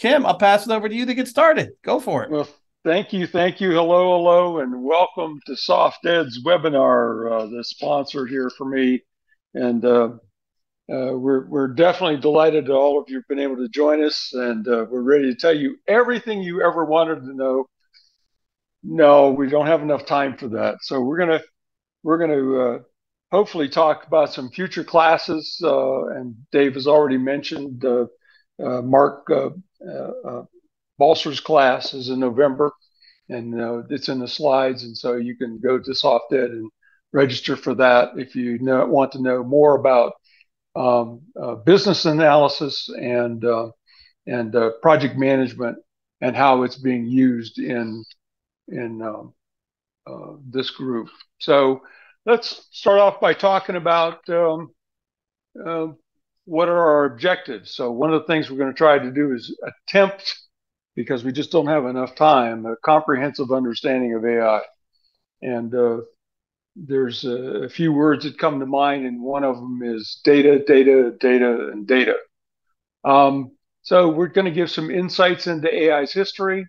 Kim, I'll pass it over to you to get started. Go for it. Well, thank you. Thank you. Hello, hello, and welcome to Soft Ed's webinar, the sponsor here for me. And we're definitely delighted that all of you have been able to join us, and we're ready to tell you everything you ever wanted to know. No, we don't have enough time for that. So we're gonna hopefully talk about some future classes. And Dave has already mentioned Mark Balser's class is in November, and it's in the slides, and so you can go to SoftEd and register for that if you want to know more about business analysis and project management and how it's being used in this group. So let's start off by talking about uh, what are our objectives. So one of the things we're going to try to do is attempt, because we just don't have enough time, a comprehensive understanding of AI. And there's a few words that come to mind, and one of them is data, data, data, and data. So we're going to give some insights into AI's history.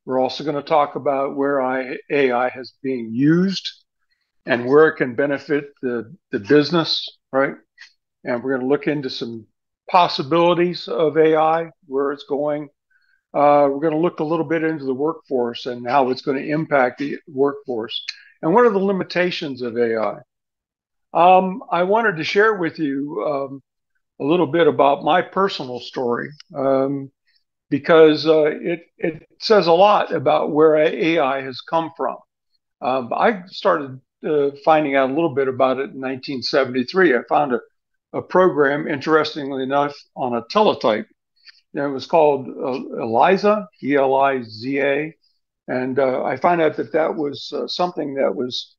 We're also going to talk about where AI has been used and where it can benefit the business, right? And we're going to look into some possibilities of AI, where it's going. We're going to look a little bit into the workforce and how it's going to impact the workforce. And what are the limitations of AI? I wanted to share with you a little bit about my personal story, because it says a lot about where AI has come from. I started finding out a little bit about it in 1973. I found a program, interestingly enough, on a teletype. And it was called ELIZA, ELIZA. And I found out that that was something that was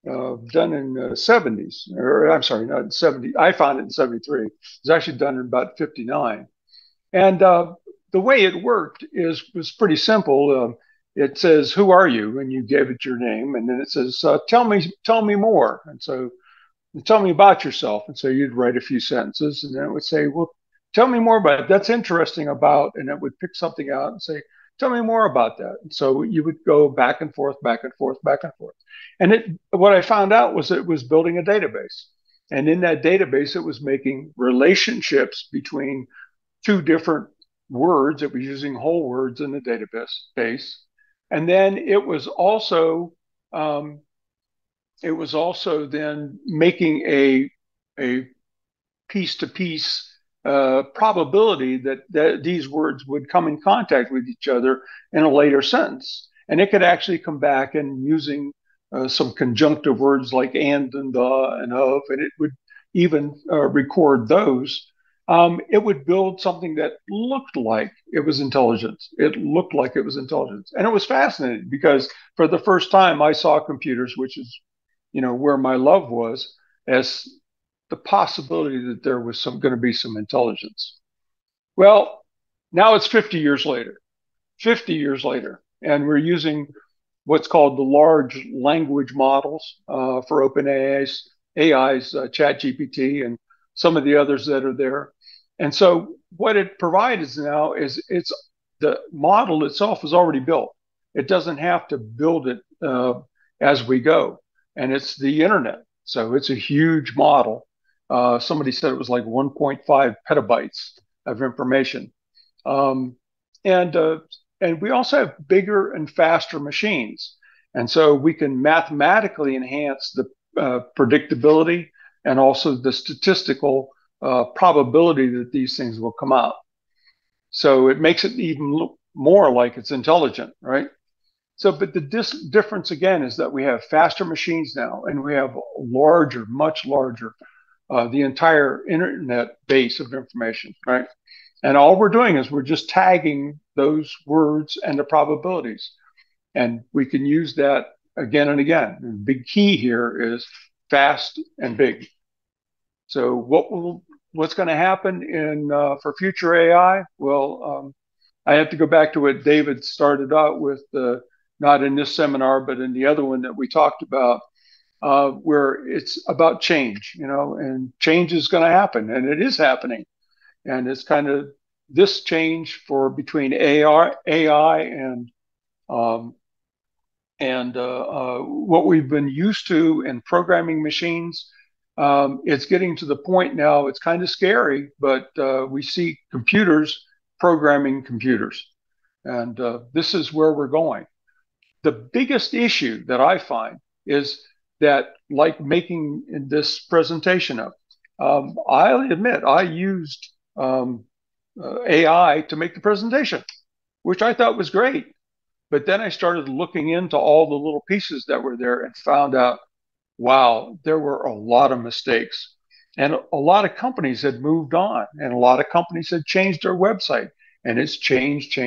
done in the 70s, or I'm sorry, not in 70. I found it in 73. It was actually done in about 59. And the way it worked was pretty simple. It says, "Who are you?" And you gave it your name, and then it says, tell me more." And so, tell me about yourself. And so you'd write a few sentences, and then it would say, "Well, tell me more about it. That's interesting about," and it would pick something out and say, "Tell me more about that." And so you would go back and forth, back and forth, back and forth. And what I found out was it was building a database. And in that database, it was making relationships between two different words. It was using whole words in the database. And then um, it was also then making a piece to piece probability that these words would come in contact with each other in a later sentence. And it could actually come back and using some conjunctive words like and and of, and it would even record those. It would build something that looked like it was intelligence. It looked like it was intelligence. And it was fascinating because for the first time I saw computers, which is, where my love was, as the possibility that there was going to be some intelligence. Well, now it's 50 years later, 50 years later, and we're using what's called the large language models for AI's ChatGPT and some of the others that are there. And so what it provides now is the model itself is already built. It doesn't have to build it as we go. And it's the internet. So it's a huge model. Somebody said it was like 1.5 petabytes of information. Um, and and we also have bigger and faster machines. And so we can mathematically enhance the predictability and also the statistical probability that these things will come out. So it makes it even look more like it's intelligent, right? So, but the difference again is that we have faster machines now, and we have larger, much larger, the entire internet base of information, right? And all we're doing is we're just tagging those words and the probabilities. And we can use that again and again. And the big key here is fast and big. So what's going to happen in for future AI? Well, I have to go back to what David started out with, not in this seminar, but in the other one that we talked about, where it's about change, and change is going to happen, and it is happening. And it's kind of this change for between AI um, and what we've been used to in programming machines. It's getting to the point now, it's kind of scary, but we see computers programming computers. And this is where we're going. The biggest issue that I find is that, like making this presentation up, I'll admit I used AI to make the presentation, which I thought was great. But then I started looking into all the little pieces that were there and found out, wow, there were a lot of mistakes. And a lot of companies had moved on, and a lot of companies had changed their website, and it's changed.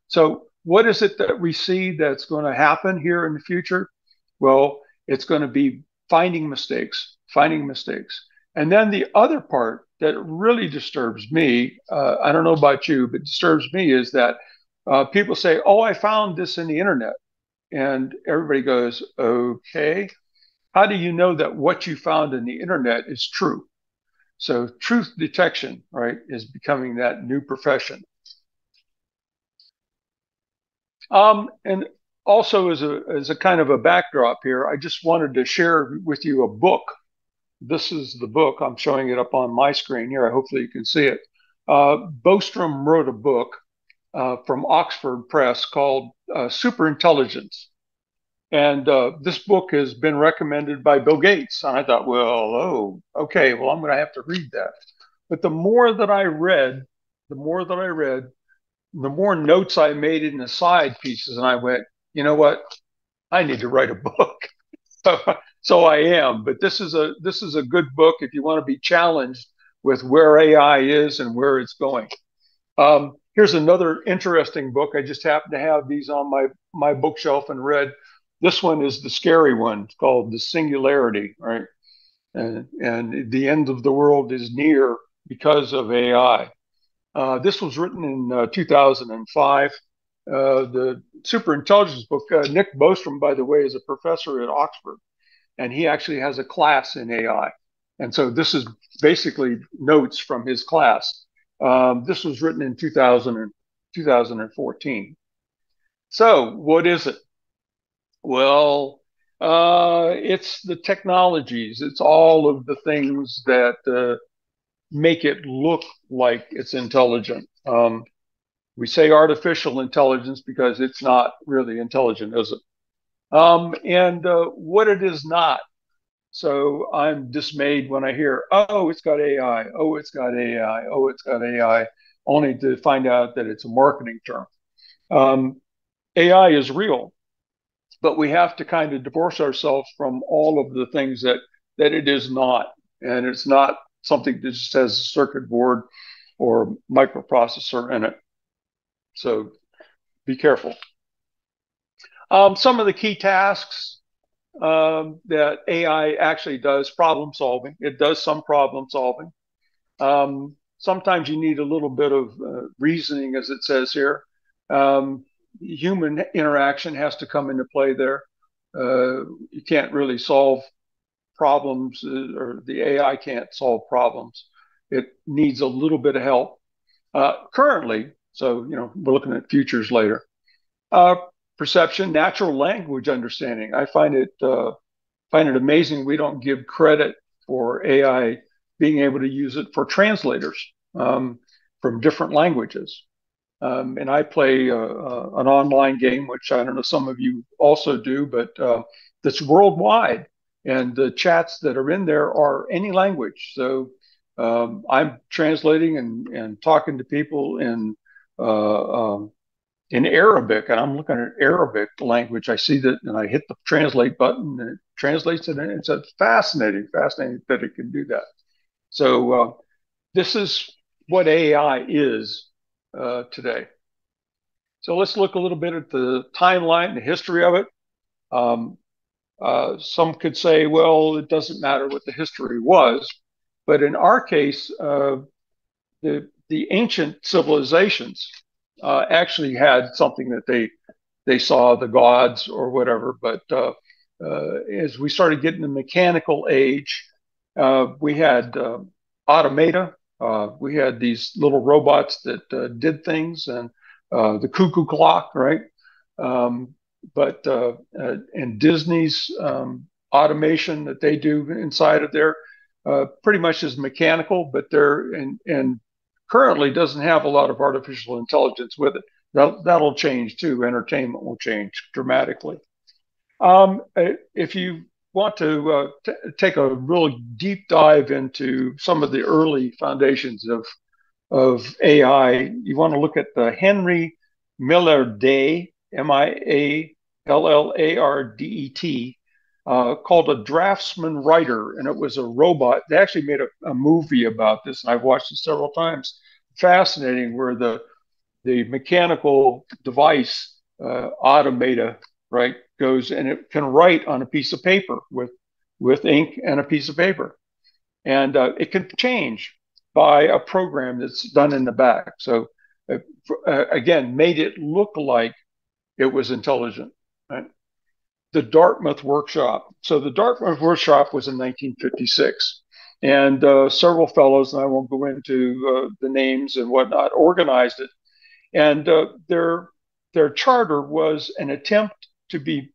So, what is it that we see that's going to happen here in the future? Well, it's going to be finding mistakes. And then the other part that really disturbs me, I don't know about you, but disturbs me is that people say, oh, I found this in the internet. And everybody goes, okay, how do you know that what you found in the internet is true? So truth detection, right, is becoming that new profession. And also as a kind of a backdrop here, I just wanted to share with you a book. This is the book. I'm showing it up on my screen here. Hopefully you can see it. Bostrom wrote a book from Oxford Press called Superintelligence. And this book has been recommended by Bill Gates. And I thought, well, oh, okay, well, I'm going to have to read that. But the more that I read, the more notes I made in the side pieces. And I went, you know what? I need to write a book. so, so I am. But this is a good book if you want to be challenged with where AI is and where it's going. Here's another interesting book. I just happen to have these on my bookshelf and read. This one is the scary one. It's called The Singularity, right? And the end of the world is near because of AI. This was written in 2005. The superintelligence book, Nick Bostrom, by the way, is a professor at Oxford, and he actually has a class in AI. And so this is basically notes from his class. This was written in 2014. So what is it? Well, it's the technologies. It's all of the things that make it look like it's intelligent. We say artificial intelligence because it's not really intelligent, is it? And what it is not. So I'm dismayed when I hear, oh, it's got AI, oh, it's got AI, oh, it's got AI, only to find out that it's a marketing term. AI is real, but we have to kind of divorce ourselves from all of the things that it is not. And it's not something that just has a circuit board or microprocessor in it. So be careful. Some of the key tasks that AI actually does: problem solving. It does some problem solving. Sometimes you need a little bit of reasoning, as it says here. Human interaction has to come into play there. You can't really solve problems, or the AI can't solve problems. It needs a little bit of help currently. So, we're looking at futures later. Uh, Perception, natural language understanding. I find it amazing we don't give credit for AI being able to use it for translators from different languages. And I play an online game, which I don't know, some of you also do, but that's worldwide. And the chats that are in there are any language. So I'm translating and talking to people in Arabic, and I'm looking at Arabic language. I see that, and I hit the translate button, and it translates it. And it's fascinating that it can do that. So this is what AI is today. So let's look a little bit at the timeline, the history of it. Some could say, well, it doesn't matter what the history was, but in our case, the ancient civilizations actually had something that they saw, the gods or whatever. But as we started getting the mechanical age, we had automata, We had these little robots that did things, and the cuckoo clock, right? Um, but and Disney's automation that they do inside of there pretty much is mechanical, but they're and currently doesn't have a lot of artificial intelligence with it. That'll change too. Entertainment will change dramatically. If you want to take a really deep dive into some of the early foundations of AI, you want to look at the Henry Millardet, Millardet, called a draftsman writer, and it was a robot. They actually made a movie about this, and I've watched it several times. Fascinating, where the mechanical device automator, right, goes and it can write on a piece of paper with ink and a piece of paper, and it can change by a program that's done in the back. So uh, again, made it look like it was intelligent. Right? The Dartmouth Workshop. So the Dartmouth Workshop was in 1956. And several fellows, and I won't go into the names and whatnot, organized it. And their charter was an attempt to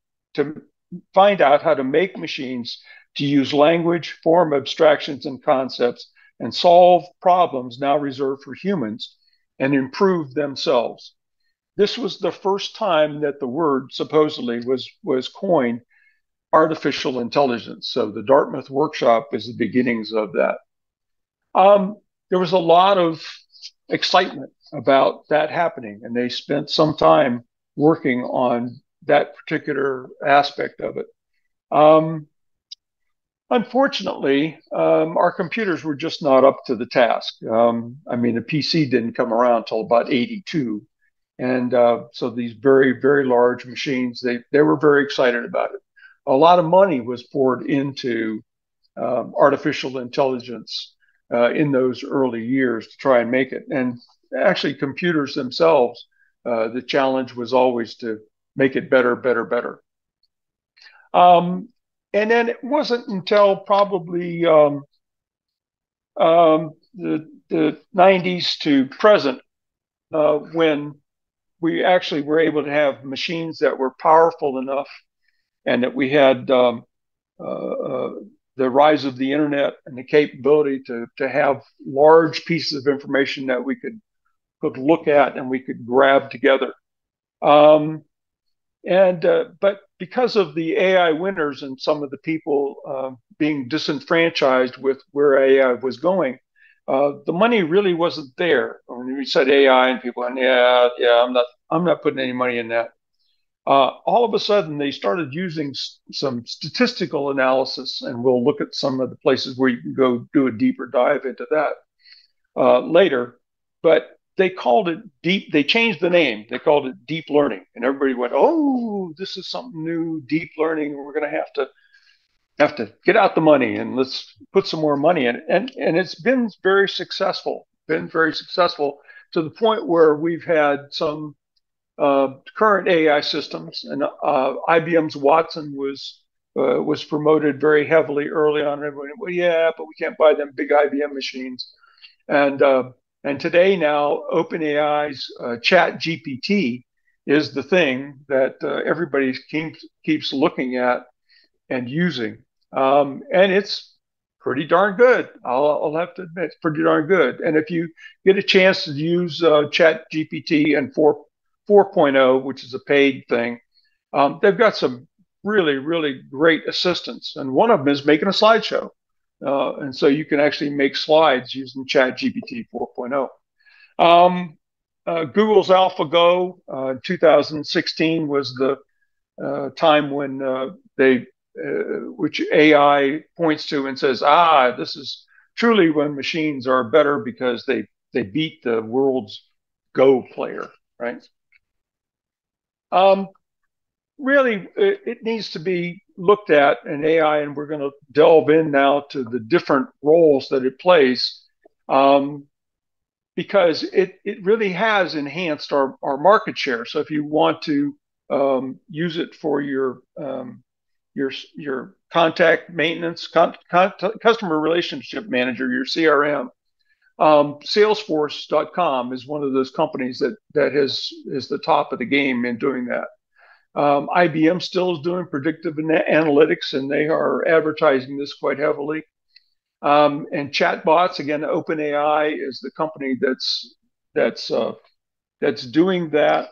find out how to make machines to use language, form abstractions and concepts, and solve problems now reserved for humans and improve themselves. This was the first time that the word supposedly was coined, artificial intelligence. So the Dartmouth Workshop is the beginnings of that. There was a lot of excitement about that happening, and they spent some time working on that particular aspect of it. Um, Unfortunately, our computers were just not up to the task. I mean, the PC didn't come around until about 82. And so these very, very large machines, they were very excited about it. A lot of money was poured into artificial intelligence in those early years to try and make it. And actually, computers themselves, the challenge was always to make it better, better, better. Um, and then it wasn't until probably the 90s to present when we actually were able to have machines that were powerful enough, and that we had uh, uh, the rise of the internet and the capability to have large pieces of information that we could look at and we could grab together. Um, and but because of the AI winners and some of the people being disenfranchised with where AI was going, the money really wasn't there. When we said AI, and people went, "Yeah, yeah, I'm not putting any money in that." All of a sudden, they started using some statistical analysis, and we'll look at some of the places where you can go do a deeper dive into that later. But they called it deep. They changed the name. They called it deep learning, and everybody went, "Oh, this is something new, deep learning. We're going to have to get out the money and let's put some more money in it." And it's been very successful. Been very successful to the point where we've had some current AI systems, and IBM's Watson was promoted very heavily early on. Everybody, well, yeah, but we can't buy them big IBM machines. And and today now, OpenAI's ChatGPT is the thing that everybody keeps looking at and using, and it's pretty darn good. I'll have to admit, it's pretty darn good. And if you get a chance to use ChatGPT and 4.0, which is a paid thing, they've got some really, really great assistants. And one of them is making a slideshow. And so you can actually make slides using ChatGPT 4.0. Google's AlphaGo 2016 was the time when which AI points to and says, this is truly when machines are better because they beat the world's Go player, right? Um, Really, it needs to be looked at in AI, and we're going to delve in now to the different roles that it plays, because it really has enhanced our market share. So if you want to use it for your contact maintenance, customer relationship manager, your CRM, Salesforce.com is one of those companies that is the top of the game in doing that. IBM still is doing predictive analytics, and they are advertising this quite heavily. And chatbots, again, OpenAI is the company that's doing that.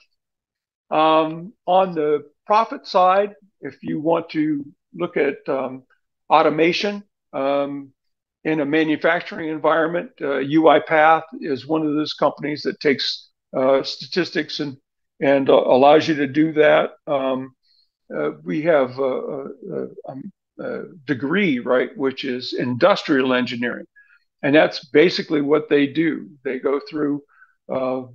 On the profit side, if you want to look at automation in a manufacturing environment, UiPath is one of those companies that takes statistics and allows you to do that. We have a degree, right, which is industrial engineering. And that's basically what they do. They go through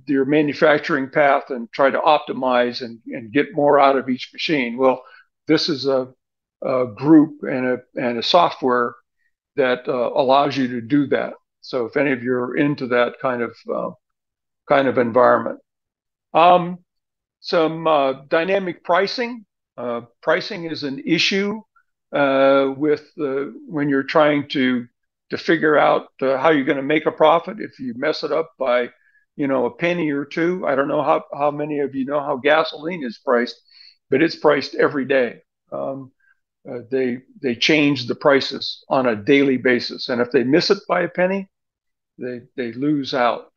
your manufacturing path and try to optimize and get more out of each machine. Well, this is a group and a software that allows you to do that. So if any of you are into that kind of environment, some dynamic pricing. Pricing is an issue when you're trying to figure out how you're going to make a profit. If you mess it up by, a penny or two, I don't know how many of you know how gasoline is priced, but it's priced every day. They change the prices on a daily basis, and if they miss it by a penny, they lose out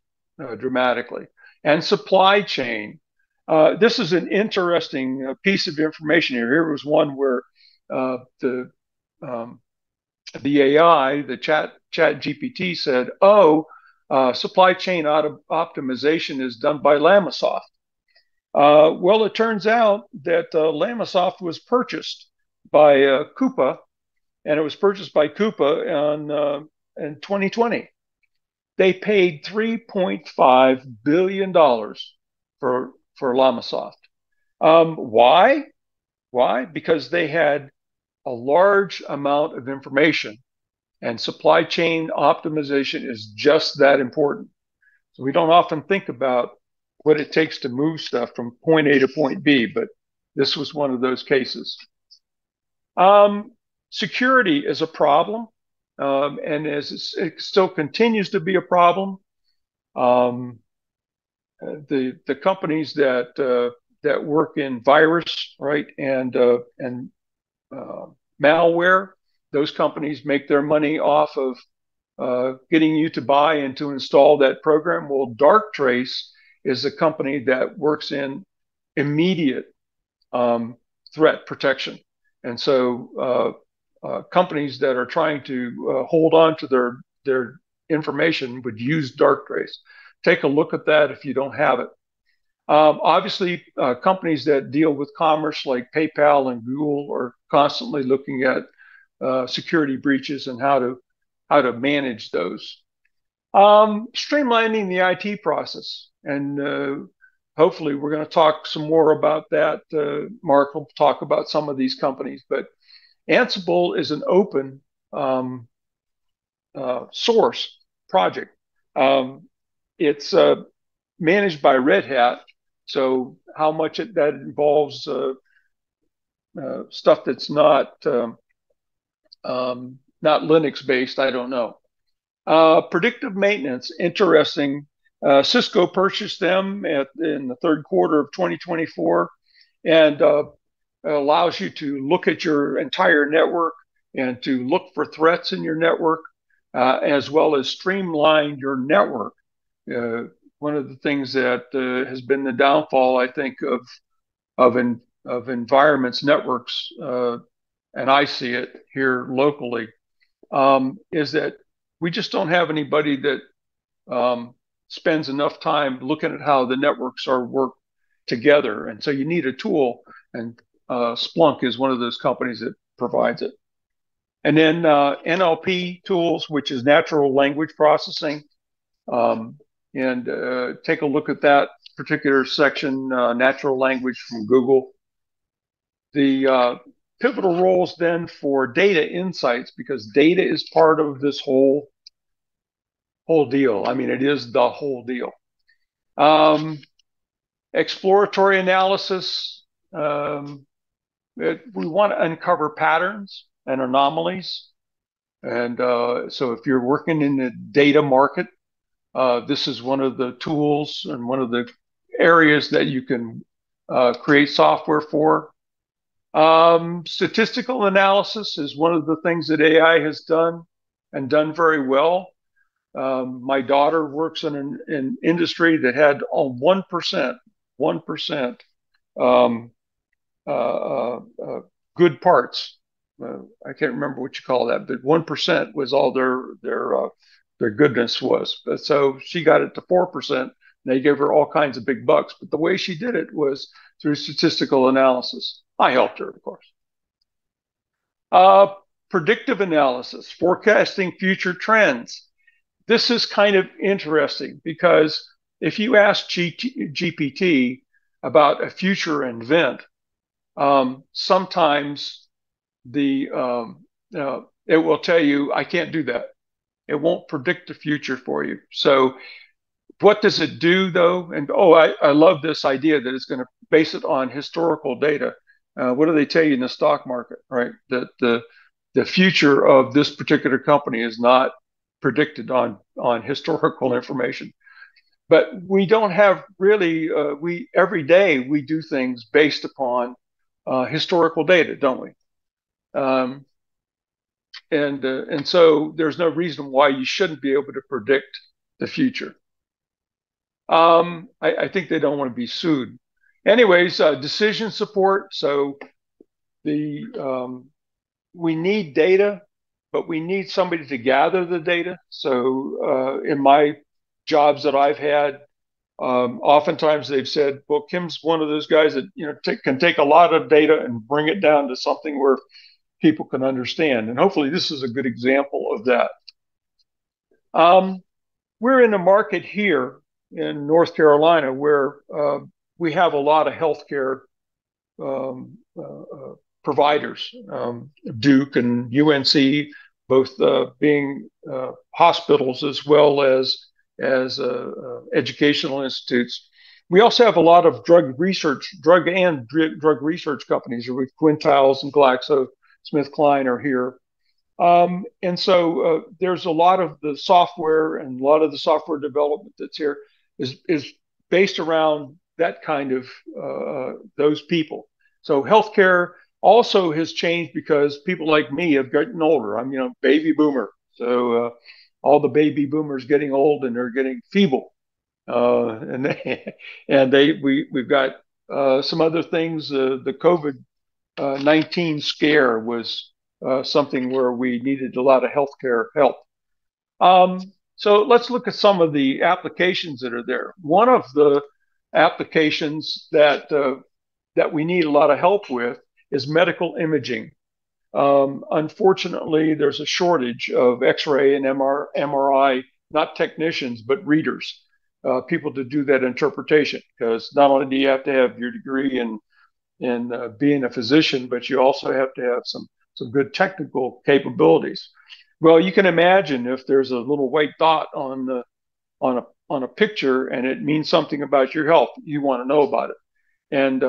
dramatically. And supply chain. This is an interesting piece of information here. Here was one where the AI, the ChatGPT said, supply chain optimization is done by Lamasoft. Well, it turns out that Lamasoft was purchased by Coupa, and it was purchased by Coupa in 2020. They paid $3.5 billion for Lamasoft. Why? Why? Because they had a large amount of information, and supply chain optimization is just that important. So we don't often think about what it takes to move stuff from point A to point B, but this was one of those cases. Security is a problem, and as it still continues to be a problem. The companies that work in virus, right, and malware, those companies make their money off of getting you to buy and to install that program. Well, Darktrace is a company that works in immediate threat protection. And so companies that are trying to hold on to their information would use Darktrace. Take a look at that if you don't have it. Obviously, companies that deal with commerce like PayPal and Google are constantly looking at security breaches and how to manage those. Streamlining the IT process, and hopefully we're going to talk some more about that. Mark will talk about some of these companies, but Ansible is an open source project. It's managed by Red Hat, so how much that involves stuff that's not Linux based, I don't know. Predictive maintenance, interesting. Cisco purchased them in the third quarter of 2024, and allows you to look at your entire network and to look for threats in your network, as well as streamline your network. One of the things that has been the downfall, I think, of environments, networks, and I see it here locally, is that we just don't have anybody that spends enough time looking at how the networks are worked together. And so you need a tool, and Splunk is one of those companies that provides it. And then NLP tools, which is natural language processing. And take a look at that particular section, natural language from Google. The pivotal roles then for data insights, because data is part of this whole deal. I mean, it is the whole deal. Exploratory analysis. We want to uncover patterns and anomalies. And so if you're working in the data market, This is one of the tools and one of the areas that you can create software for. Statistical analysis is one of the things that AI has done and done very well. My daughter works in an industry that had 1% um, good parts. I can't remember what you call that, but 1% was all their goodness was. But so she got it to 4%. They gave her all kinds of big bucks. But the way she did it was through statistical analysis. I helped her, of course. Uh, Predictive analysis, forecasting future trends. This is kind of interesting because if you ask GPT about a future event, sometimes it will tell you, I can't do that. It won't predict the future for you. So what does it do though? And I love this idea that it's going to base it on historical data. What do they tell you in the stock market, right? That the future of this particular company is not predicted on historical information. But we don't have really we every day we do things based upon historical data, don't we? Um, and so there's no reason why you shouldn't be able to predict the future. I think they don't want to be sued. Anyways, decision support. So the we need data, but we need somebody to gather the data. So in my jobs that I've had, oftentimes they've said, "Well, Kim's one of those guys that can take a lot of data and bring it down to something where people can understand." And hopefully, this is a good example of that. We're in a market here in North Carolina where we have a lot of healthcare um, providers, Duke and UNC, both being hospitals as well as educational institutes. We also have a lot of drug research companies with Quintiles and GlaxoSmithKline are here. And so there's a lot of the software and a lot of the software development that's here is based around that kind of those people. So healthcare also has changed because people like me have gotten older. I'm baby boomer, so all the baby boomers getting old and they're getting feeble, and we've got some other things. The COVID-19 scare was something where we needed a lot of healthcare help. So let's look at some of the applications that are there. One of the applications that we need a lot of help with is medical imaging. Unfortunately, there's a shortage of X-ray and MRI, not technicians, but readers, people to do that interpretation. Because not only do you have to have your degree in being a physician, but you also have to have some good technical capabilities. Well, you can imagine if there's a little white dot on a picture and it means something about your health, you want to know about it. And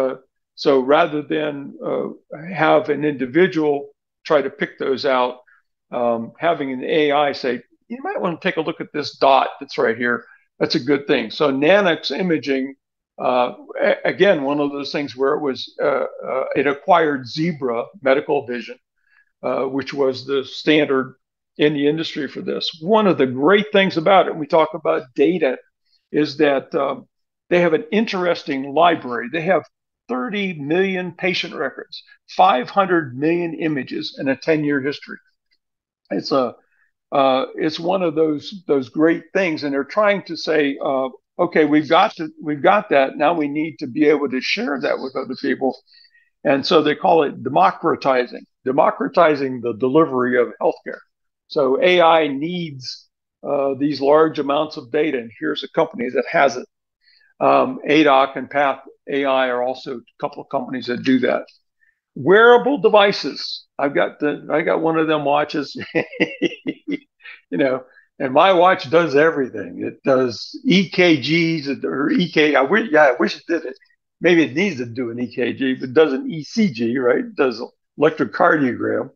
so rather than have an individual try to pick those out, having an AI say, you might want to take a look at this dot that's right here. That's a good thing. So Nanox imaging, again, one of those things where it acquired Zebra Medical Vision, which was the standard in the industry for this. One of the great things about it, when we talk about data, is that they have an interesting library. They have 30 million patient records, 500 million images, and a 10-year history. It's one of those great things, and they're trying to say, okay, we've got that. Now we need to be able to share that with other people, and so they call it democratizing the delivery of healthcare. So AI needs these large amounts of data, and here's a company that has it. ADOC and Path AI are also a couple of companies that do that. Wearable devices. I got one of them watches, and my watch does everything. It does EKGs or EK. I wish it did it. Maybe it needs to do an EKG, but it does an ECG, right? It does electrocardiogram.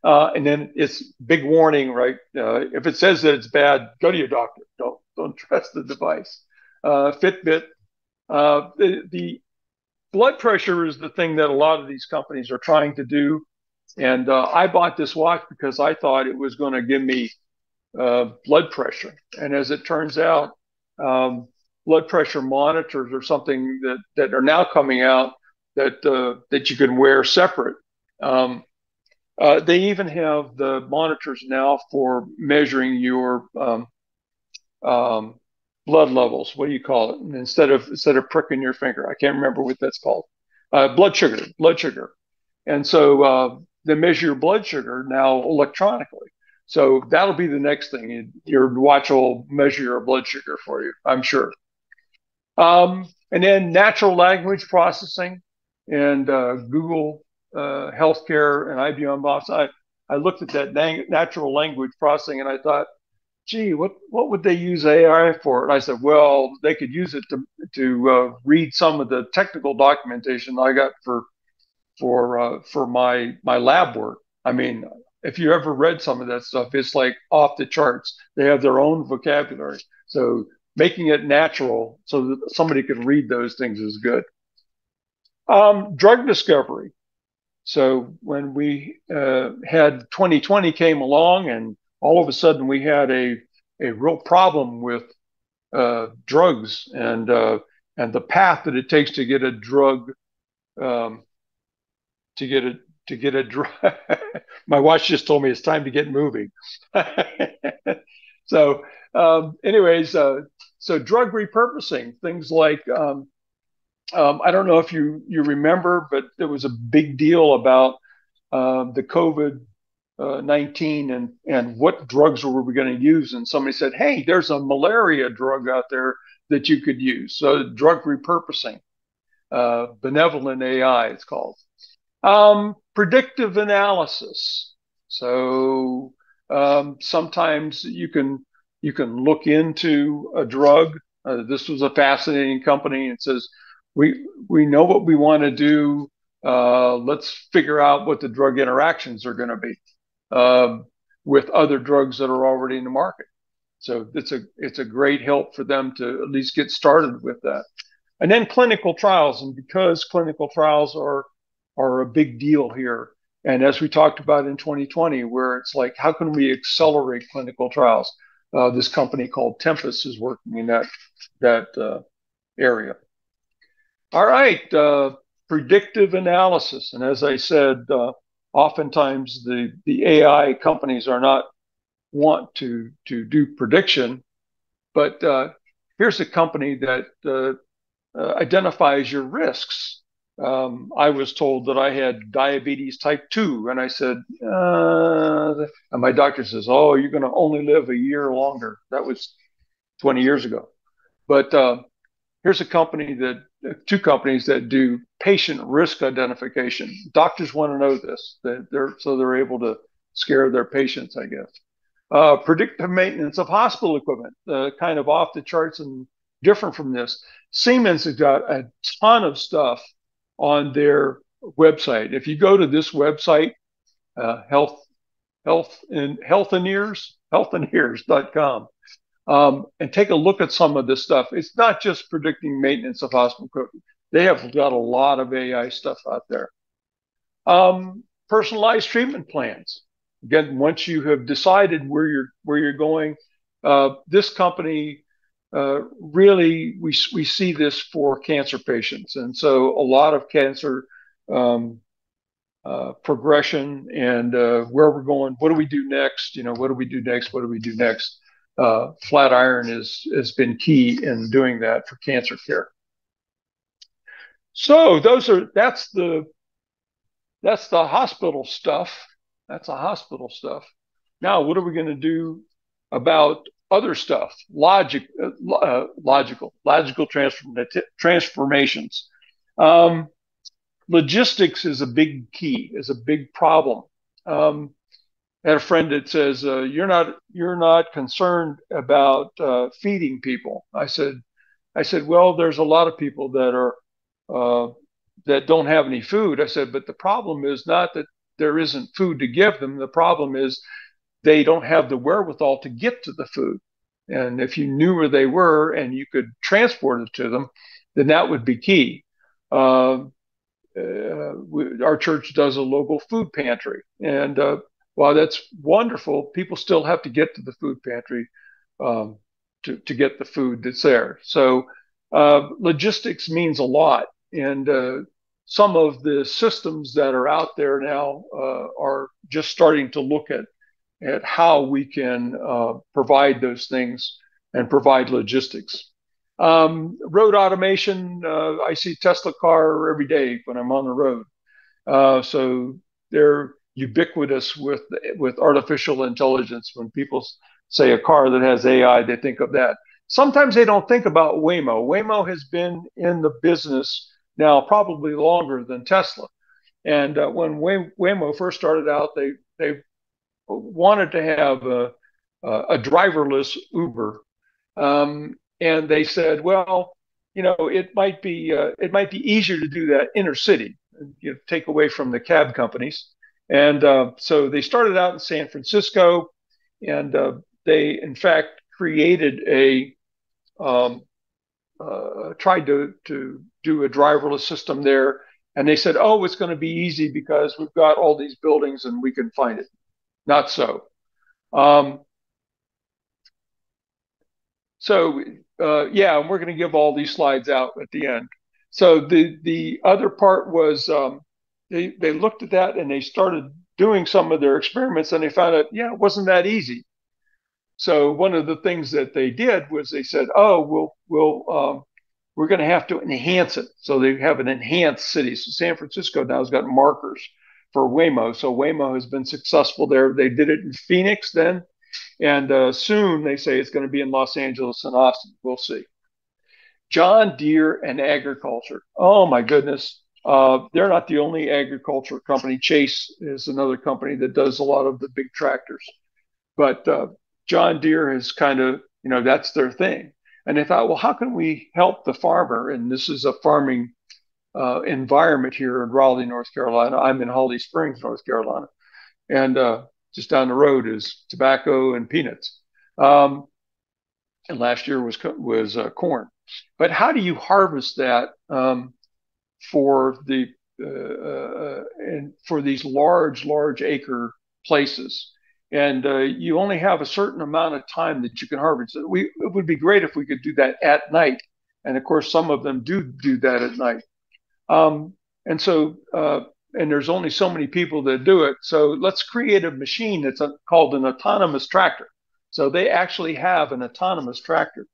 And then it's big warning, right? If it says that it's bad, go to your doctor. don't trust the device. Fitbit. The blood pressure is the thing that a lot of these companies are trying to do. And I bought this watch because I thought it was going to give me blood pressure. And as it turns out, blood pressure monitors are something that are now coming out that you can wear separate. They even have the monitors now for measuring your blood levels. What do you call it? And instead of pricking your finger, I can't remember what that's called. Blood sugar. And so they measure your blood sugar now electronically. So that'll be the next thing. Your watch will measure your blood sugar for you, I'm sure. And then natural language processing and Google Healthcare and IBM Boss. I looked at that natural language processing and I thought, gee, what would they use AI for? And I said, well, they could use it to read some of the technical documentation I got for my lab work. I mean, if you ever read some of that stuff, it's like off the charts. They have their own vocabulary. So making it natural so that somebody can read those things is good. Drug discovery. So when we had 2020 came along and all of a sudden we had a real problem with drugs and the path that it takes to get a drug to get a drug. My watch just told me it's time to get moving. So anyways, so drug repurposing, things like I don't know if you remember, but there was a big deal about the COVID-19 and what drugs were we going to use. And somebody said, hey, there's a malaria drug out there that you could use. So drug repurposing, benevolent AI, it's called. Predictive analysis. So sometimes you can look into a drug. This was a fascinating company. It says, we know what we want to do. Let's figure out what the drug interactions are going to be with other drugs that are already in the market. So it's a great help for them to at least get started with that. And then clinical trials, and because clinical trials are a big deal here, and as we talked about in 2020, where it's like, how can we accelerate clinical trials? This company called Tempus is working in that area. All right, predictive analysis, and as I said, oftentimes the AI companies are not want to do prediction, but here's a company that identifies your risks. I was told that I had diabetes type 2, and I said, and my doctor says, oh, you're going to only live a year longer. That was 20 years ago. But here's a company two companies that do patient risk identification. Doctors want to know this, so they're able to scare their patients, I guess. Predictive maintenance of hospital equipment, kind of off the charts and different from this. Siemens has got a ton of stuff on their website. If you go to this website, healthineers.com, and take a look at some of this stuff. It's not just predicting maintenance of hospital equipment. They have got a lot of AI stuff out there. Personalized treatment plans. Again, once you have decided where you're going, this company really we see this for cancer patients, and so a lot of cancer progression and where we're going. What do we do next? What do we do next? What do we do next? Flatiron has been key in doing that for cancer care. So that's the hospital stuff. That's the hospital stuff. Now, what are we going to do about other stuff? Logical transformations. Logistics is a big key, is a big problem. I had a friend that says, you're not concerned about feeding people. I said, well, there's a lot of people that don't have any food. I said, but the problem is not that there isn't food to give them. The problem is they don't have the wherewithal to get to the food. And if you knew where they were and you could transport it to them, then that would be key. Uh, our church does a local food pantry, and while that's wonderful, people still have to get to the food pantry um, to get the food that's there. So logistics means a lot, and some of the systems that are out there now are just starting to look at how we can provide those things and provide logistics. Road automation, I see Tesla car every day when I'm on the road. So they're ubiquitous with artificial intelligence. When people say a car that has AI, they think of that. Sometimes they don't think about Waymo. Waymo has been in the business now probably longer than Tesla. And when Waymo first started out, they wanted to have a driverless Uber, and they said, well, it might be easier to do that inner city, take away from the cab companies. And so they started out in San Francisco, and they in fact created um, tried to do a driverless system there. And they said, oh, it's going to be easy because we've got all these buildings and we can find it. Not so. Um, yeah, and we're going to give all these slides out at the end. So the other part was they looked at that and they started doing some of their experiments and they found out, yeah, it wasn't that easy. So one of the things that they did was they said, oh, we're going to have to enhance it. So they have an enhanced city. So San Francisco now has got markers for Waymo. So Waymo has been successful there. They did it in Phoenix then, and soon they say it's going to be in Los Angeles and Austin. We'll see. John Deere and agriculture. Oh my goodness. They're not the only agriculture company. Chase is another company that does a lot of the big tractors. But John Deere is kind of, that's their thing. And they thought, well, how can we help the farmer? And this is a farming environment here in Raleigh, North Carolina. I'm in Holly Springs, North Carolina. And just down the road is tobacco and peanuts. And last year was corn. But how do you harvest that for and for these large acre places? And you only have a certain amount of time that you can harvest. It would be great if we could do that at night. And of course, some of them do that at night. And so, and there's only so many people that do it. So let's create a machine that's called an autonomous tractor. So they actually have an autonomous tractor.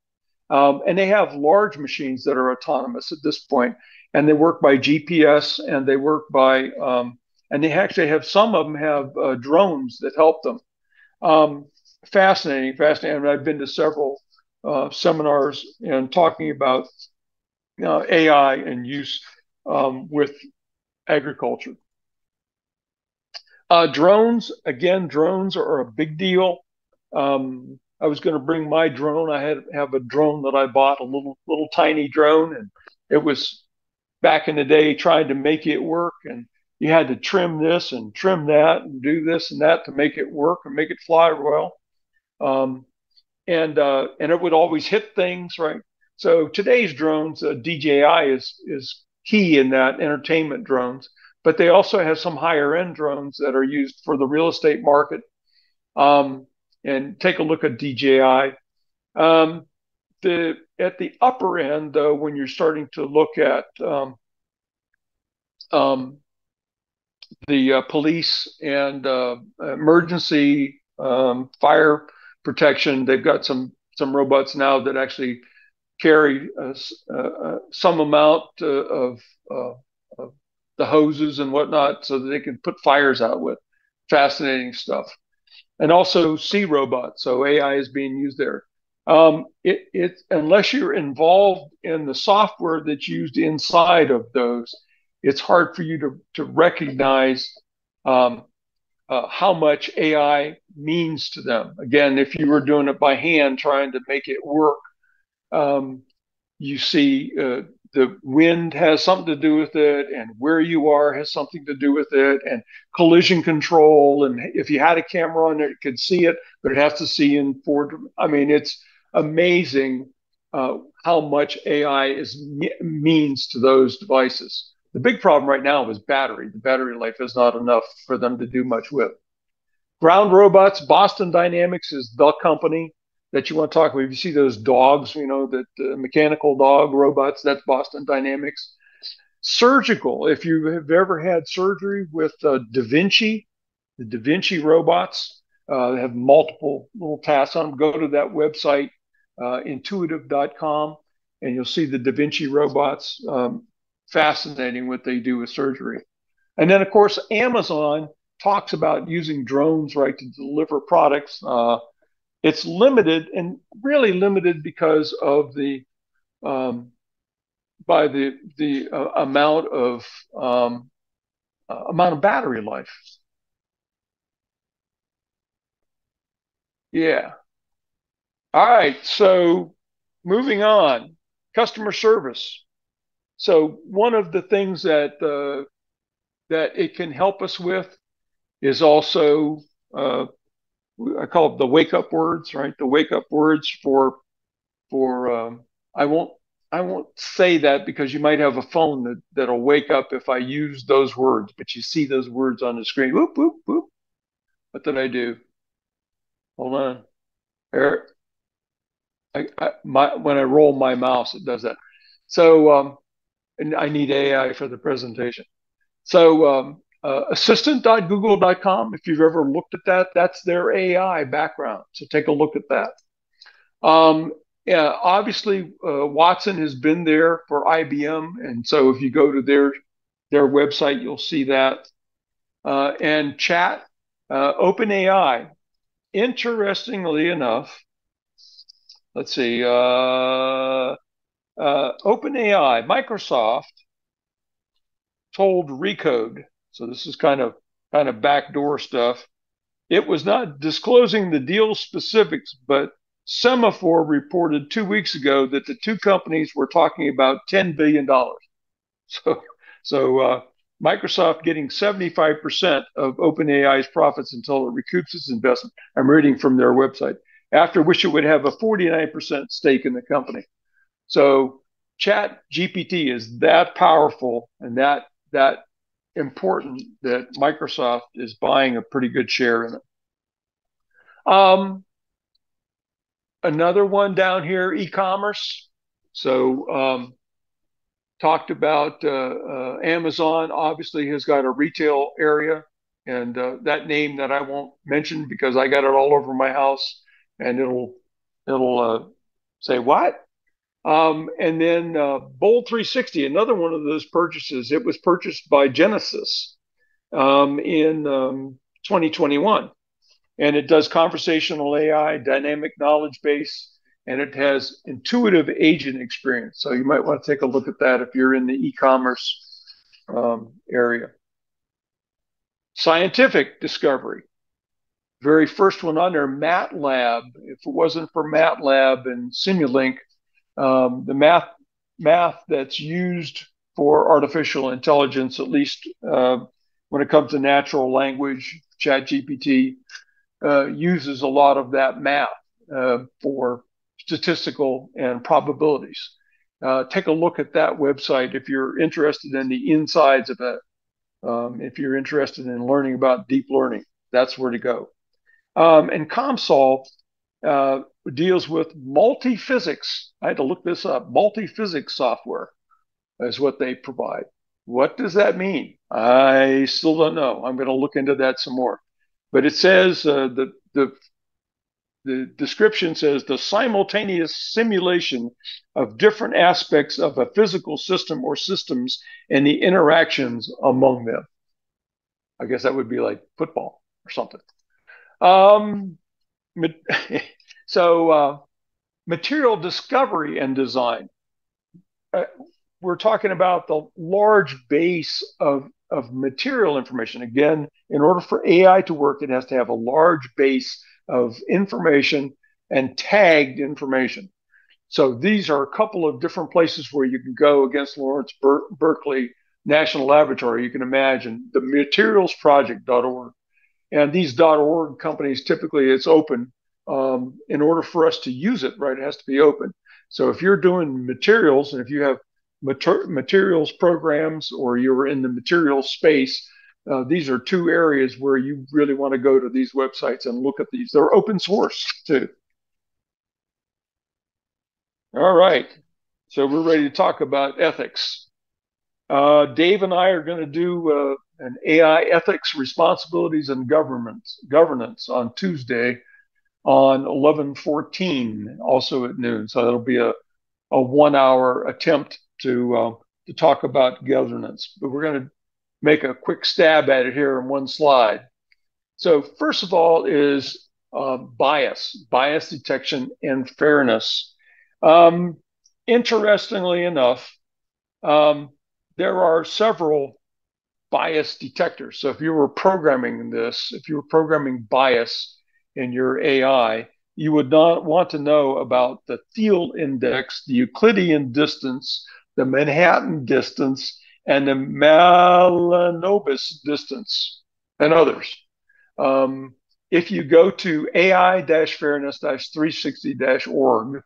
And they have large machines that are autonomous at this point, and they work by GPS and they work by, and they actually have some of them have drones that help them. Fascinating. I've been to several seminars and talking about AI and use with agriculture. Drones, again, drones are a big deal. I was going to bring my drone. I have a drone that I bought, a little tiny drone, and it was back in the day trying to make it work. And you had to trim this and trim that and do this and that to make it work and make it fly well. Um, and it would always hit things, right? So today's drones, DJI is key in that, entertainment drones, but they also have some higher end drones that are used for the real estate market. And take a look at DJI. At the upper end, though, when you're starting to look at the police and emergency fire protection, they've got some robots now that actually carry some amount of the hoses and whatnot, so that they can put fires out with. Fascinating stuff. And also C robots. So AI is being used there. Unless you're involved in the software that's used inside of those, it's hard for you to recognize how much AI means to them. Again, if you were doing it by hand, trying to make it work, you see the wind has something to do with it, and where you are has something to do with it, and collision control. And if you had a camera on it, it could see it, but it has to see in four. I mean, it's amazing how much AI means to those devices. The big problem right now is battery. The battery life is not enough for them to do much with. Ground robots, Boston Dynamics is the company that you want to talk about. If you see those dogs, that mechanical dog robots, that's Boston Dynamics. Surgical, if you have ever had surgery with Da Vinci, the Da Vinci robots have multiple little tasks on them. Go to that website, intuitive.com, and you'll see the Da Vinci robots. Fascinating what they do with surgery. And then, of course, Amazon talks about using drones, right, to deliver products. It's limited, and really limited because of the by the amount of battery life. Yeah. All right. So moving on, customer service. So one of the things that it can help us with is also I call it the wake up words, right? The wake up words for I won't say that because you might have a phone that'll wake up if I use those words, but you see those words on the screen. Whoop whoop whoop. What did I do? Hold on. There. When I roll my mouse, it does that. So and I need AI for the presentation. So assistant.google.com, if you've ever looked at that, that's their AI background. So take a look at that. Yeah, obviously, Watson has been there for IBM, and so if you go to their website, you'll see that. And chat, OpenAI. Interestingly enough, let's see, OpenAI, Microsoft told Recode, so this is kind of backdoor stuff. It was not disclosing the deal specifics, but Semaphore reported 2 weeks ago that the two companies were talking about $10 billion. So Microsoft getting 75% of OpenAI's profits until it recoups its investment. I'm reading from their website. After which it would have a 49% stake in the company. So ChatGPT is that powerful and that important that Microsoft is buying a pretty good share in it. Another one down here, e-commerce. So talked about Amazon obviously has got a retail area, and that name that I won't mention because I got it all over my house, and it'll say what? And then Bold 360, another one of those purchases. It was purchased by Genesis in 2021. And it does conversational AI, dynamic knowledge base, and it has intuitive agent experience. So you might want to take a look at that if you're in the e-commerce area. Scientific discovery. Very first one on there, MATLAB. If it wasn't for MATLAB and Simulink, the math that's used for artificial intelligence, at least when it comes to natural language, ChatGPT uses a lot of that math for statistical and probabilities. Take a look at that website if you're interested in the insides of it. If you're interested in learning about deep learning, that's where to go. And ComSolve deals with multi-physics. I had to look this up. Multi-physics software is what they provide. What does that mean? I still don't know. I'm going to look into that some more. But it says the description says the simultaneous simulation of different aspects of a physical system or systems and the interactions among them. I guess that would be like football or something. So material discovery and design. We're talking about the large base of material information. Again, in order for AI to work, it has to have a large base of information and tagged information. So these are a couple of different places where you can go against Lawrence Berkeley National Laboratory. You can imagine the materialsproject.org. And these .org companies, typically it's open. in order for us to use it, right, it has to be open. So if you're doing materials and if you have materials programs or you're in the materials space, these are two areas where you really want to go to these websites and look at these. They're open source too. All right. So we're ready to talk about ethics. Dave and I are going to do an AI ethics, responsibilities, and governance on Tuesday on 11/14, also at noon. So that'll be a 1 hour attempt to talk about governance. But we're going to make a quick stab at it here in one slide. So first of all is bias detection, and fairness. Um, Interestingly enough, um, there are several bias detectors. So if you were programming this, if you were programming bias in your AI, you would not want to know about the Thiel index, the Euclidean distance, the Manhattan distance, and the Mahalanobis distance, and others. If you go to ai-fairness-360-org,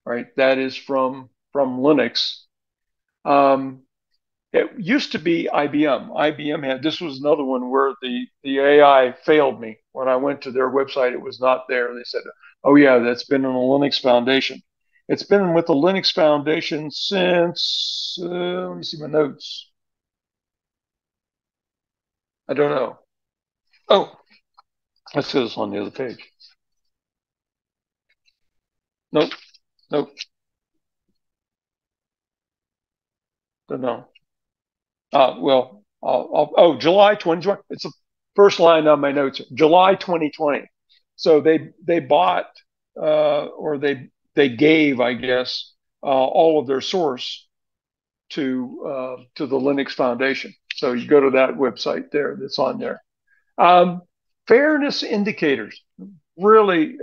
right, that is from Linux. It used to be IBM. IBM had, this was another one where the AI failed me. When I went to their website, it was not there. They said, oh yeah, that's been in the Linux Foundation. It's been with the Linux Foundation since, let me see my notes. I don't know. Oh, that says on the other page. Nope, nope, don't know. Oh, July 2020. It's the first line on my notes. July 2020. So they bought or they gave, I guess, all of their source to the Linux Foundation. So you go to that website there that's on there. Um, Fairness indicators, really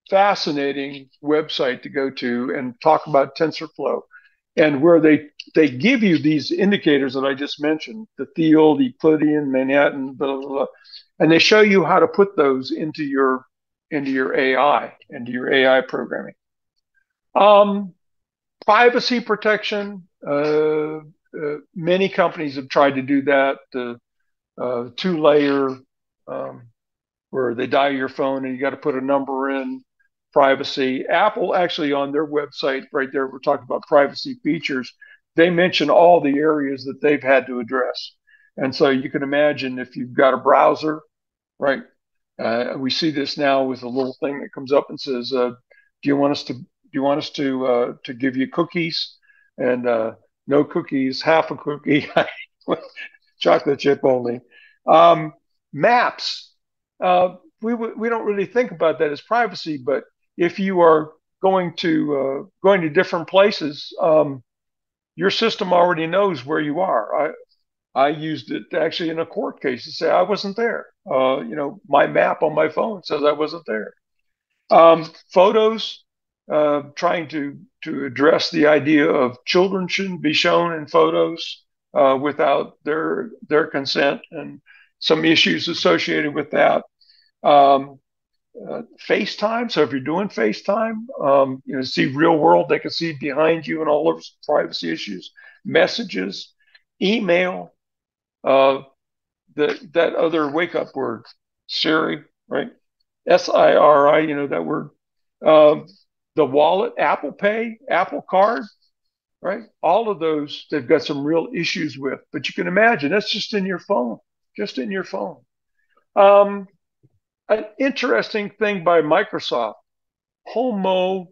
fascinating website to go to and talk about TensorFlow, and where they give you these indicators that I just mentioned, the Thiel, the Euclidean, Manhattan, blah, blah, blah, and they show you how to put those into your AI programming. Um, Privacy protection. Many companies have tried to do that. The two-layer where they dial your phone and you got to put a number in. Privacy. Apple actually on their website right there, we're talking about privacy features. They mention all the areas that they've had to address. And so you can imagine if you've got a browser, right? We see this now with a little thing that comes up and says, "Do you want us to give you cookies?" And no cookies, half a cookie, chocolate chip only. Maps. We don't really think about that as privacy, but if you are going to different places, your system already knows where you are. I used it actually in a court case to say I wasn't there. My map on my phone says I wasn't there. Photos, trying to address the idea of children shouldn't be shown in photos without their consent, and some issues associated with that. Um, FaceTime. So if you're doing FaceTime, see real world, they can see behind you and all those privacy issues. Messages, email, uh, that other wake up word, Siri, right? SIRI, that word. Um, the wallet, Apple Pay, Apple Card, right? All of those they've got some real issues with. But you can imagine that's just in your phone, just in your phone. Um, an interesting thing by Microsoft, homomorphic,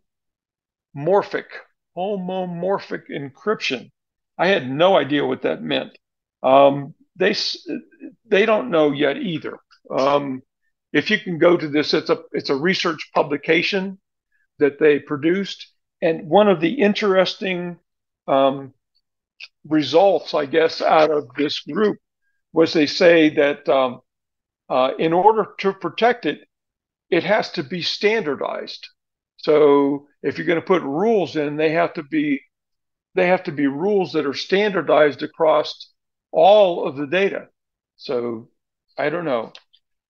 homomorphic encryption. I had no idea what that meant. They don't know yet either. If you can go to this, it's a research publication that they produced, and one of the interesting um, results, I guess, out of this group was they say that in order to protect it, it has to be standardized. So if you're going to put rules in, they have to be rules that are standardized across all of the data. So I don't know.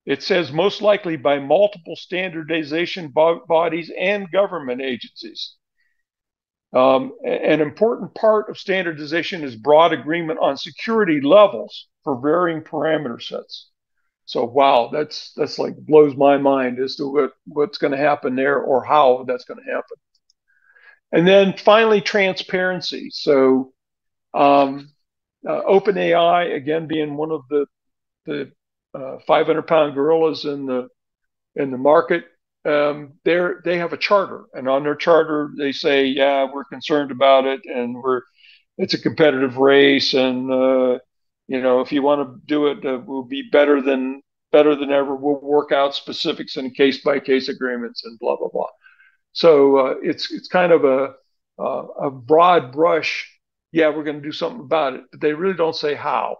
It says most likely by multiple standardization bodies and government agencies. An important part of standardization is broad agreement on security levels for varying parameter sets. So wow, that's like blows my mind as to what's going to happen there or how that's going to happen. And then finally, transparency. So OpenAI, again, being one of the 500-pound gorillas in the market, they have a charter, and on their charter they say, yeah, we're concerned about it, and it's a competitive race, and if you want to do it, we'll be better than ever. We'll work out specifics and case by case agreements and blah blah blah. So it's kind of a broad brush. Yeah, we're going to do something about it, but they really don't say how.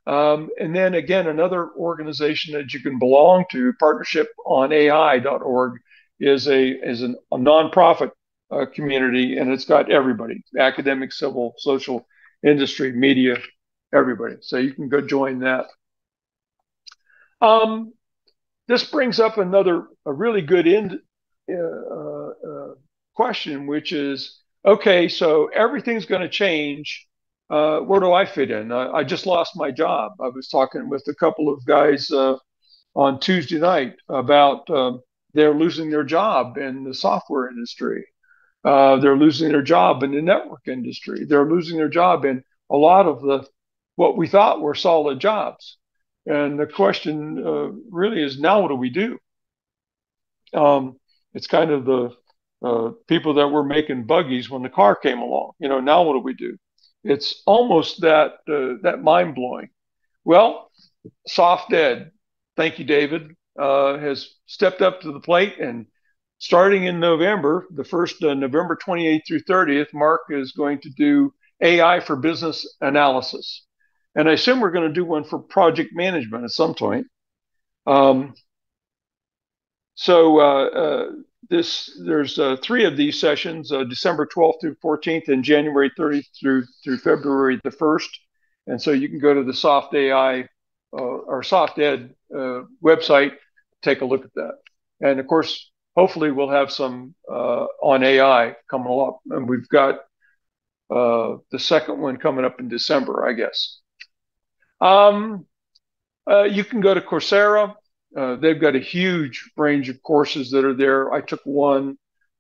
And then again, another organization that you can belong to, partnershiponai.org, is a nonprofit community, and it's got everybody: academic, civil, social, industry, media, everybody. So you can go join that. Um, this brings up a really good question, which is, okay, so everything's going to change. Where do I fit in? I just lost my job. I was talking with a couple of guys on Tuesday night about they're losing their job in the software industry. They're losing their job in the network industry. They're losing their job in a lot of what we thought were solid jobs. And the question really is, now what do we do? It's kind of the people that were making buggies when the car came along. Now what do we do? It's almost that mind blowing. Well, SoftEd, thank you, David, has stepped up to the plate, and starting in November, the first November 28th through 30th, Mark is going to do AI for business analysis. And I assume we're going to do one for project management at some point. There's 3 of these sessions: December 12th through 14th, and January 30th through February the 1st. And so you can go to the SoftAI or SoftEd website, take a look at that. And of course, hopefully we'll have some on AI coming up, and we've got the second one coming up in December, I guess. You can go to Coursera. They've got a huge range of courses that are there. I took one.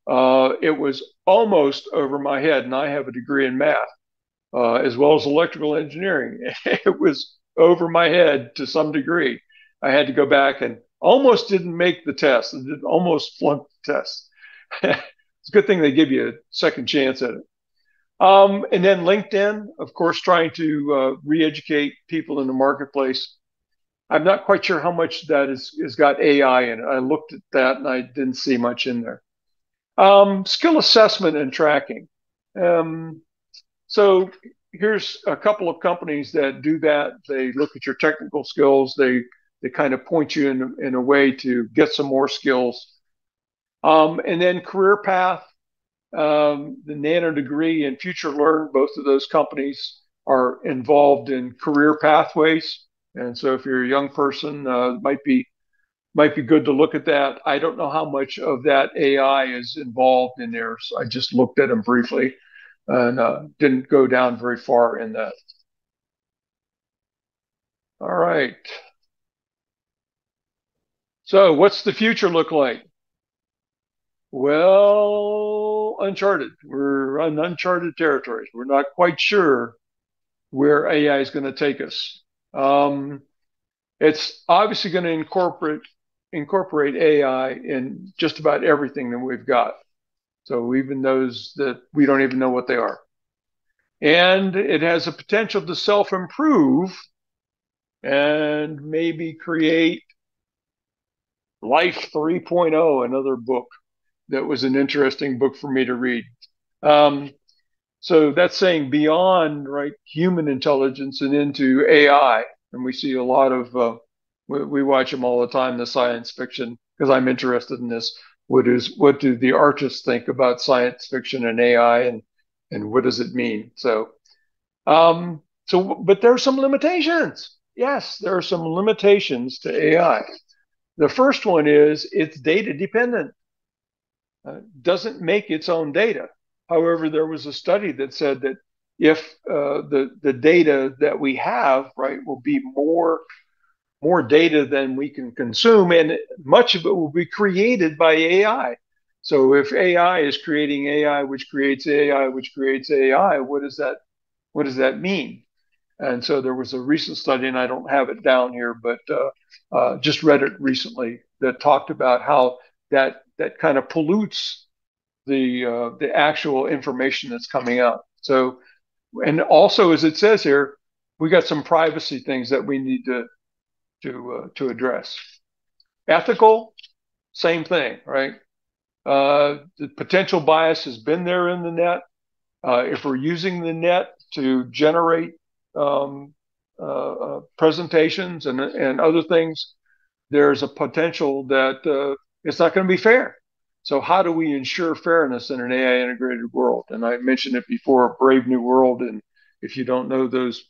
It was almost over my head, and I have a degree in math as well as electrical engineering. It was over my head to some degree. I had to go back and almost didn't make the test. I did almost flunked the test. It's a good thing they give you a second chance at it. And then LinkedIn, of course, trying to re-educate people in the marketplace. I'm not quite sure how much that is got AI in it. I looked at that and I didn't see much in there. Skill assessment and tracking. So here's a couple of companies that do that. They look at your technical skills. They kind of point you in a way to get some more skills. And then career path, the Nano Degree and Future Learn, both of those companies are involved in career pathways. And so if you're a young person, might be good to look at that. I don't know how much of that AI is involved in there. So I just looked at them briefly and didn't go down very far in that. All right. So what's the future look like? Well, uncharted. We're on uncharted territories. We're not quite sure where AI is going to take us. It's obviously going to incorporate AI in just about everything that we've got. So even those that we don't even know what they are. And it has a potential to self-improve and maybe create Life 3.0, another book that was an interesting book for me to read. So that's saying beyond human intelligence and into AI. And we see a lot of we watch them all the time, the science fiction, because I'm interested in this. What do the artists think about science fiction and AI, and what does it mean? But there are some limitations. Yes, there are some limitations to AI. The first one is it's data dependent, doesn't make its own data. However, there was a study that said that if the data that we have, right, will be more data than we can consume, and much of it will be created by AI. So if AI is creating AI, which creates AI, which creates AI, what does that mean? And so there was a recent study, and I don't have it down here, but just read it recently that talked about how that kind of pollutes the actual information that's coming out. So, and also as it says here, we got some privacy things that we need to address. Ethical, same thing, right? The potential bias has been there in the net. If we're using the net to generate presentations and other things, there's a potential that it's not going to be fair. So how do we ensure fairness in an AI integrated world? And I mentioned it before, Brave New World. And if you don't know those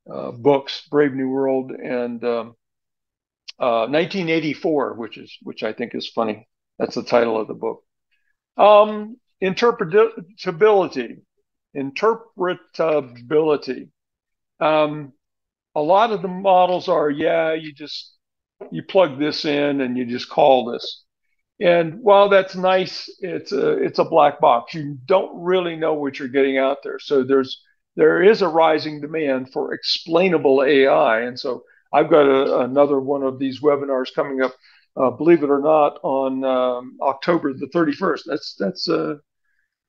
books, Brave New World and 1984, which I think is funny. That's the title of the book. Interpretability. Interpretability. A lot of the models are, yeah, you plug this in and you just call this. And while that's nice, it's a black box. You don't really know what you're getting out there. So there is a rising demand for explainable AI. And so I've got another one of these webinars coming up, believe it or not, on October the 31st.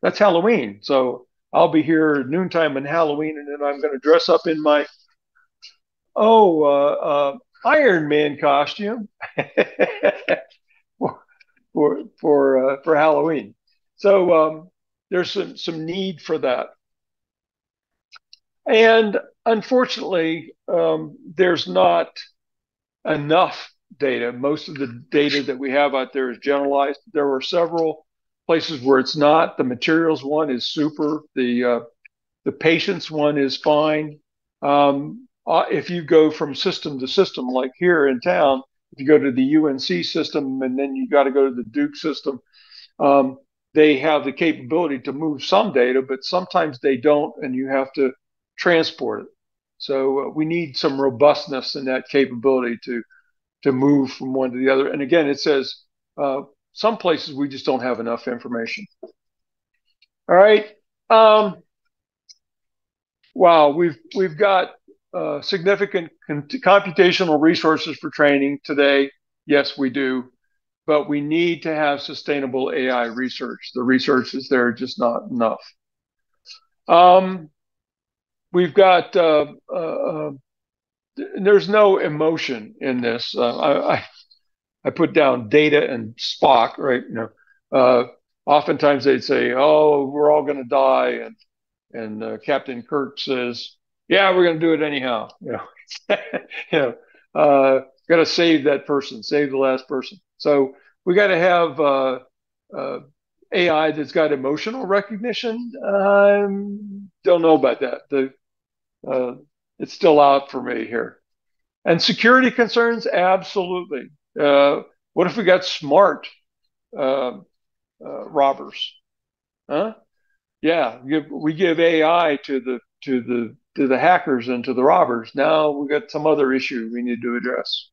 That's Halloween. So I'll be here at noontime on Halloween, and then I'm going to dress up in my Iron Man costume for Halloween. So there's some need for that, and unfortunately, there's not enough data. Most of the data that we have out there is generalized. There were several places where it's not. The materials one is super. The patients one is fine. If you go from system to system, like here in town, if you go to the UNC system and then you got to go to the Duke system, they have the capability to move some data, but sometimes they don't, and you have to transport it. So we need some robustness in that capability to move from one to the other. And again, it says some places we just don't have enough information. All right. Wow, we've got significant computational resources for training today. Yes, we do, but we need to have sustainable AI research. The research is there, just not enough. We've got there's no emotion in this. I put down data and Spock, right? Oftentimes they'd say, "Oh, we're all going to die," and Captain Kirk says, "Yeah, we're going to do it anyhow." Got to save that person, save the last person. So we got to have AI that's got emotional recognition. Don't know about that. It's still out for me here. And security concerns, absolutely. What if we got smart robbers? Huh? Yeah, we give AI to the hackers and to the robbers. Now we got some other issue we need to address.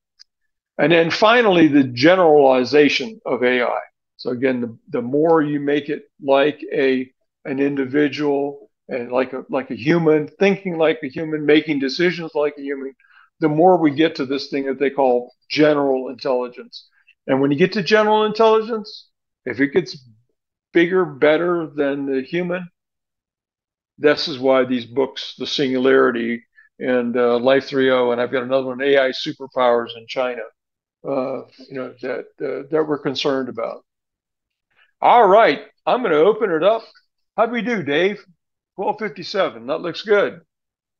And then finally, the generalization of AI. So again, the more you make it like an individual and like a human, thinking like a human, making decisions like a human, the more we get to this thing that they call general intelligence. And when you get to general intelligence, if it gets bigger, better than the human, this is why these books, The Singularity and Life 3.0, and I've got another one, AI Superpowers in China, that we're concerned about. All right, I'm going to open it up. How'd we do, Dave? 12:57. That looks good.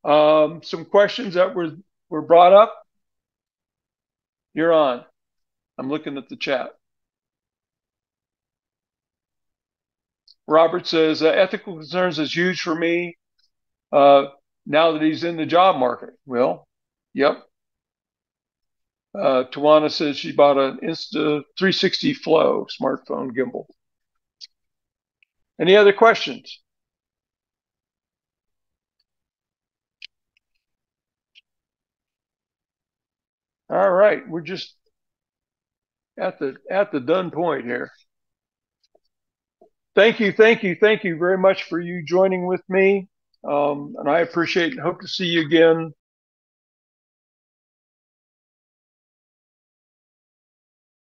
Some questions that were brought up. You're on. I'm looking at the chat. Robert says, ethical concerns is huge for me now that he's in the job market. Well, yep. Tawana says she bought an Insta 360 Flow smartphone gimbal. Any other questions? All right, we're just at the done point here. Thank you very much for you joining with me, and I appreciate and hope to see you again